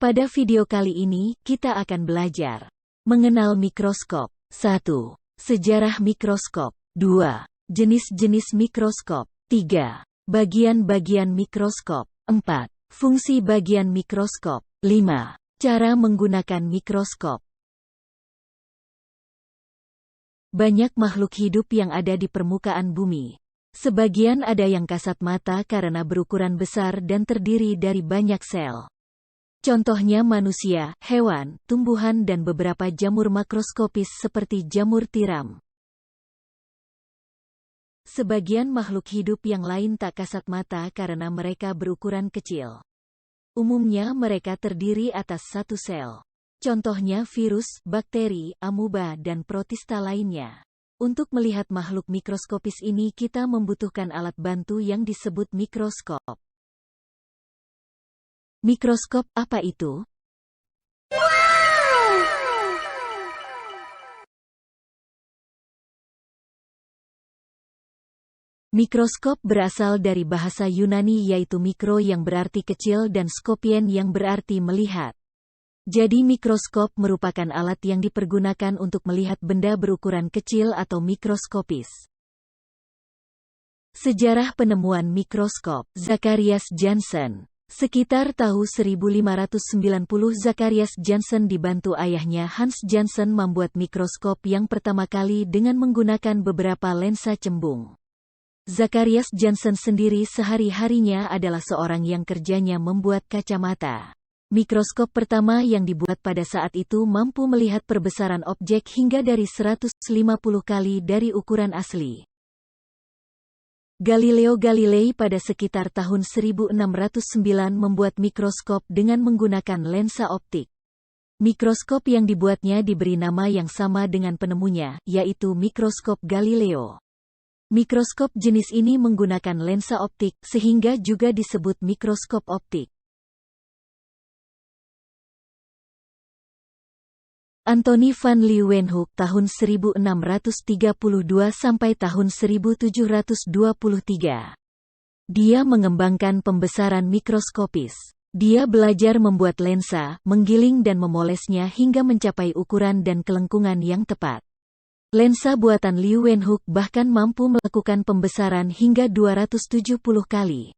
Pada video kali ini, kita akan belajar mengenal mikroskop. 1. Sejarah mikroskop. 2. Jenis-jenis mikroskop. 3. Bagian-bagian mikroskop. 4. Fungsi bagian mikroskop. 5. Cara menggunakan mikroskop. Banyak makhluk hidup yang ada di permukaan bumi. Sebagian ada yang kasat mata karena berukuran besar dan terdiri dari banyak sel. Contohnya manusia, hewan, tumbuhan dan beberapa jamur makroskopis seperti jamur tiram. Sebagian makhluk hidup yang lain tak kasat mata karena mereka berukuran kecil. Umumnya mereka terdiri atas satu sel. Contohnya virus, bakteri, amuba dan protista lainnya. Untuk melihat makhluk mikroskopis ini kita membutuhkan alat bantu yang disebut mikroskop. Mikroskop apa itu? Mikroskop berasal dari bahasa Yunani yaitu mikro yang berarti kecil dan skopien yang berarti melihat. Jadi mikroskop merupakan alat yang dipergunakan untuk melihat benda berukuran kecil atau mikroskopis. Sejarah penemuan mikroskop. Zacharias Janssen. Sekitar tahun 1590 Zacharias Janssen dibantu ayahnya Hans Janssen membuat mikroskop yang pertama kali dengan menggunakan beberapa lensa cembung. Zacharias Janssen sendiri sehari-harinya adalah seorang yang kerjanya membuat kacamata. Mikroskop pertama yang dibuat pada saat itu mampu melihat perbesaran objek hingga dari 150 kali dari ukuran asli. Galileo Galilei pada sekitar tahun 1609 membuat mikroskop dengan menggunakan lensa optik. Mikroskop yang dibuatnya diberi nama yang sama dengan penemunya, yaitu mikroskop Galileo. Mikroskop jenis ini menggunakan lensa optik, sehingga juga disebut mikroskop optik. Antoni van Leeuwenhoek tahun 1632 sampai tahun 1723. Dia mengembangkan pembesaran mikroskopis. Dia belajar membuat lensa, menggiling dan memolesnya hingga mencapai ukuran dan kelengkungan yang tepat. Lensa buatan Leeuwenhoek bahkan mampu melakukan pembesaran hingga 270 kali.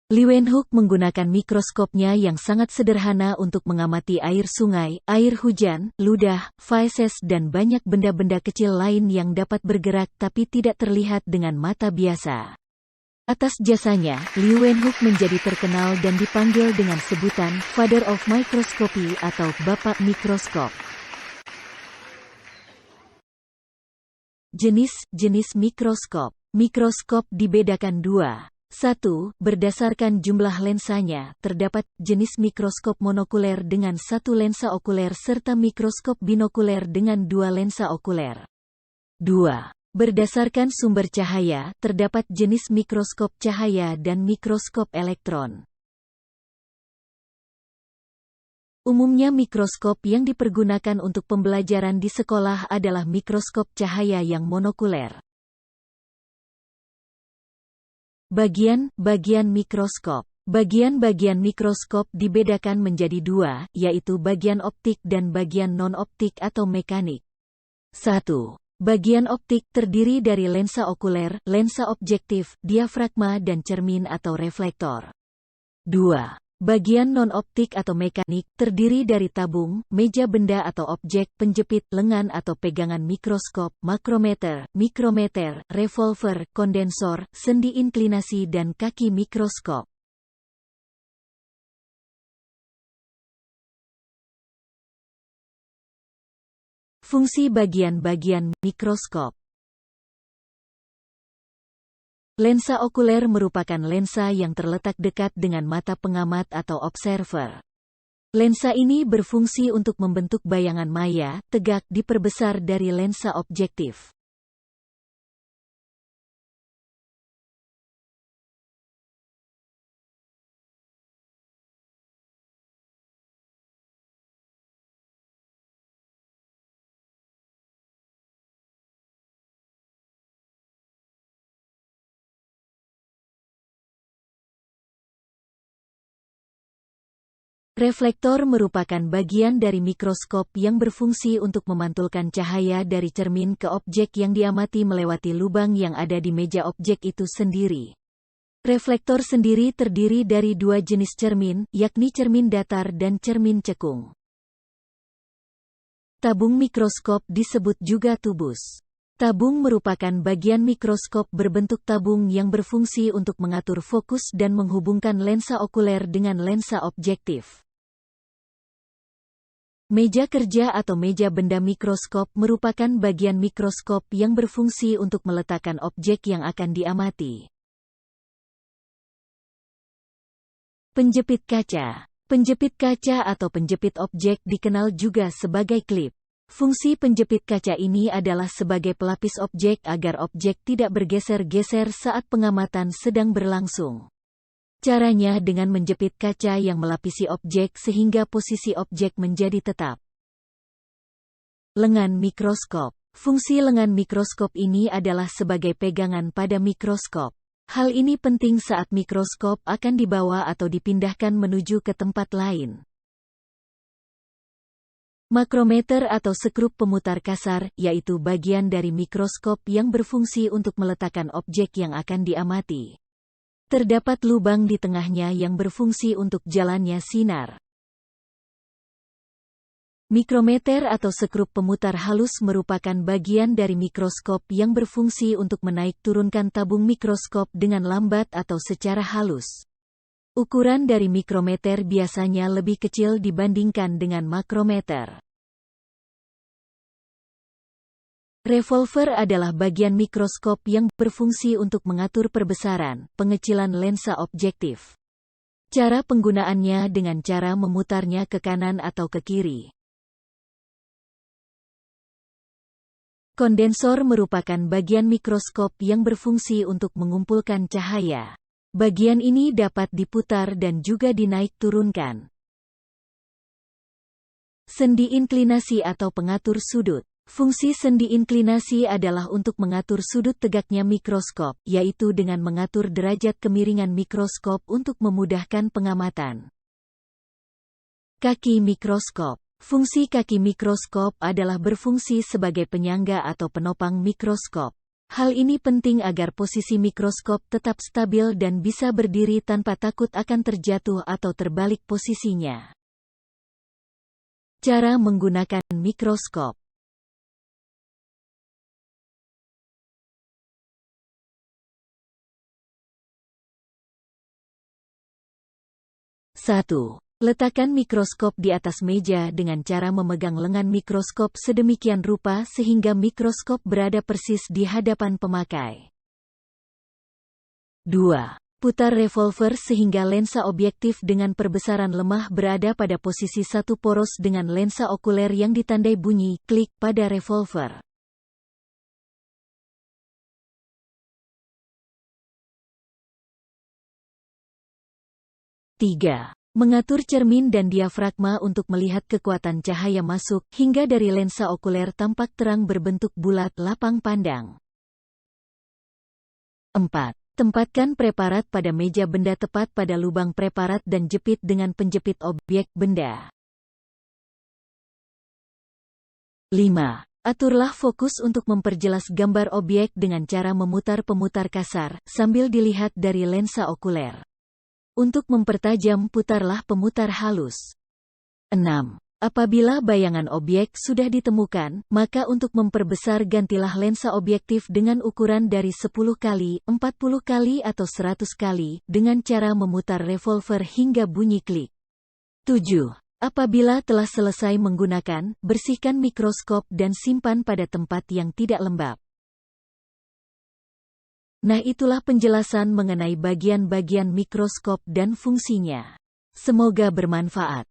Leeuwenhoek menggunakan mikroskopnya yang sangat sederhana untuk mengamati air sungai, air hujan, ludah, faeses dan banyak benda-benda kecil lain yang dapat bergerak tapi tidak terlihat dengan mata biasa. Atas jasanya, Leeuwenhoek menjadi terkenal dan dipanggil dengan sebutan Father of Microscopy atau Bapak Mikroskop. Jenis-jenis mikroskop. Mikroskop dibedakan dua. 1. Berdasarkan jumlah lensanya, terdapat jenis mikroskop monokuler dengan satu lensa okuler serta mikroskop binokuler dengan dua lensa okuler. 2. Berdasarkan sumber cahaya, terdapat jenis mikroskop cahaya dan mikroskop elektron. Umumnya mikroskop yang dipergunakan untuk pembelajaran di sekolah adalah mikroskop cahaya yang monokuler. Bagian-bagian mikroskop. Bagian-bagian mikroskop dibedakan menjadi dua, yaitu bagian optik dan bagian non-optik atau mekanik. 1. Bagian optik terdiri dari lensa okuler, lensa objektif, diafragma dan cermin atau reflektor. 2. Bagian non-optik atau mekanik terdiri dari tabung, meja benda atau objek, penjepit, lengan atau pegangan mikroskop, makrometer, mikrometer, revolver, kondensor, sendi inklinasi dan kaki mikroskop. Fungsi bagian-bagian mikroskop. Lensa okuler merupakan lensa yang terletak dekat dengan mata pengamat atau observer. Lensa ini berfungsi untuk membentuk bayangan maya, tegak diperbesar dari lensa objektif. Reflektor merupakan bagian dari mikroskop yang berfungsi untuk memantulkan cahaya dari cermin ke objek yang diamati melewati lubang yang ada di meja objek itu sendiri. Reflektor sendiri terdiri dari dua jenis cermin, yakni cermin datar dan cermin cekung. Tabung mikroskop disebut juga tubus. Tabung merupakan bagian mikroskop berbentuk tabung yang berfungsi untuk mengatur fokus dan menghubungkan lensa okuler dengan lensa objektif. Meja kerja atau meja benda mikroskop merupakan bagian mikroskop yang berfungsi untuk meletakkan objek yang akan diamati. Penjepit kaca. Penjepit kaca atau penjepit objek dikenal juga sebagai klip. Fungsi penjepit kaca ini adalah sebagai pelapis objek agar objek tidak bergeser-geser saat pengamatan sedang berlangsung. Caranya dengan menjepit kaca yang melapisi objek sehingga posisi objek menjadi tetap. Lengan mikroskop. Fungsi lengan mikroskop ini adalah sebagai pegangan pada mikroskop. Hal ini penting saat mikroskop akan dibawa atau dipindahkan menuju ke tempat lain. Makrometer atau sekrup pemutar kasar, yaitu bagian dari mikroskop yang berfungsi untuk meletakkan objek yang akan diamati. Terdapat lubang di tengahnya yang berfungsi untuk jalannya sinar. Mikrometer atau sekrup pemutar halus merupakan bagian dari mikroskop yang berfungsi untuk menaik turunkan tabung mikroskop dengan lambat atau secara halus. Ukuran dari mikrometer biasanya lebih kecil dibandingkan dengan makrometer. Revolver adalah bagian mikroskop yang berfungsi untuk mengatur perbesaran, pengecilan lensa objektif. Cara penggunaannya dengan cara memutarnya ke kanan atau ke kiri. Kondensor merupakan bagian mikroskop yang berfungsi untuk mengumpulkan cahaya. Bagian ini dapat diputar dan juga dinaik turunkan. Sendi inklinasi atau pengatur sudut. Fungsi sendi inklinasi adalah untuk mengatur sudut tegaknya mikroskop, yaitu dengan mengatur derajat kemiringan mikroskop untuk memudahkan pengamatan. Kaki mikroskop. Fungsi kaki mikroskop adalah berfungsi sebagai penyangga atau penopang mikroskop. Hal ini penting agar posisi mikroskop tetap stabil dan bisa berdiri tanpa takut akan terjatuh atau terbalik posisinya. Cara menggunakan mikroskop. Satu. Letakkan mikroskop di atas meja dengan cara memegang lengan mikroskop sedemikian rupa sehingga mikroskop berada persis di hadapan pemakai. 2. Putar revolver sehingga lensa objektif dengan perbesaran lemah berada pada posisi satu poros dengan lensa okuler yang ditandai bunyi klik pada revolver. 3. Mengatur cermin dan diafragma untuk melihat kekuatan cahaya masuk hingga dari lensa okuler tampak terang berbentuk bulat lapang pandang. 4. Tempatkan preparat pada meja benda tepat pada lubang preparat dan jepit dengan penjepit objek benda. 5. Aturlah fokus untuk memperjelas gambar objek dengan cara memutar pemutar kasar sambil dilihat dari lensa okuler. Untuk mempertajam putarlah pemutar halus. 6. Apabila bayangan objek sudah ditemukan, maka untuk memperbesar gantilah lensa objektif dengan ukuran dari 10 kali, 40 kali atau 100 kali, dengan cara memutar revolver hingga bunyi klik. 7. Apabila telah selesai menggunakan, bersihkan mikroskop dan simpan pada tempat yang tidak lembab. Nah, itulah penjelasan mengenai bagian-bagian mikroskop dan fungsinya. Semoga bermanfaat.